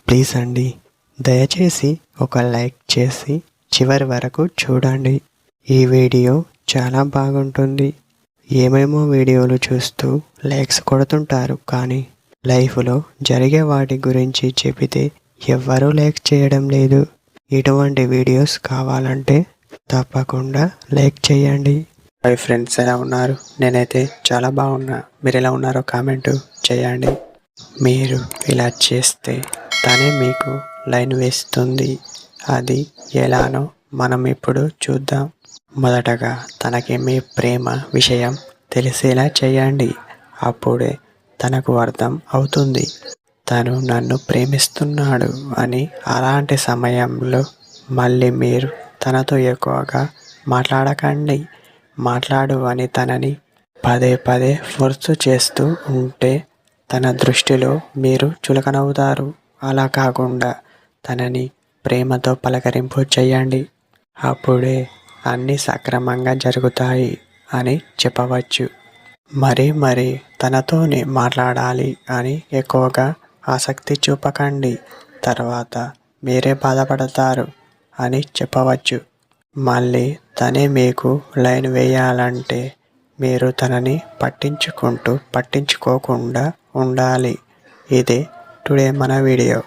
Please అండి, దయచేసి ఒక లైక్ చేసి చివరి వరకు చూడండి. ఈ వీడియో చాలా బాగుంటుంది. ఏమేమో వీడియోలు చూస్తూ లైక్స్ కొడుతుంటారు, కానీ లైఫ్లో జరిగే వాటి గురించి చెబితే ఎవ్వరూ లైక్ చేయడం లేదు. ఇటువంటి వీడియోస్ కావాలంటే తప్పకుండా లైక్ చేయండి. హాయ్ ఫ్రెండ్స్, ఎలా ఉన్నారు? నేనైతే చాలా బాగున్నా. మీరు ఎలా ఉన్నారో కామెంట్ చేయండి. మీరు ఇలా చేస్తే తనే మీకు లైన్ వేస్తుంది. అది ఎలానో మనం ఇప్పుడు చూద్దాం. మొదటగా తనకి మీ ప్రేమ విషయం తెలిసేలా చేయండి. అప్పుడే తనకు అర్థం అవుతుంది తను నన్ను ప్రేమిస్తున్నాడు అని. అలాంటి సమయంలో మళ్ళీ మీరు తనతో ఎక్కువగా మాట్లాడకండి. మాట్లాడు అని తనని పదే పదే ఫోర్స్ చేస్తూ ఉంటే తన దృష్టిలో మీరు చులకనవుతారు. అలా కాకుండా తనని ప్రేమతో పలకరింపు చేయండి. అప్పుడే అన్నీ సక్రమంగా జరుగుతాయి అని చెప్పవచ్చు. మరి తనతోనే మాట్లాడాలి అని ఎక్కువగా ఆసక్తి చూపకండి. తర్వాత మీరే బాధపడతారు అని చెప్పవచ్చు. మళ్ళీ తనే మీకు లైన్ వేయాలంటే మీరు తనని పట్టించుకోకుండా ఉండాలి. ఇదే టుడే మన వీడియో.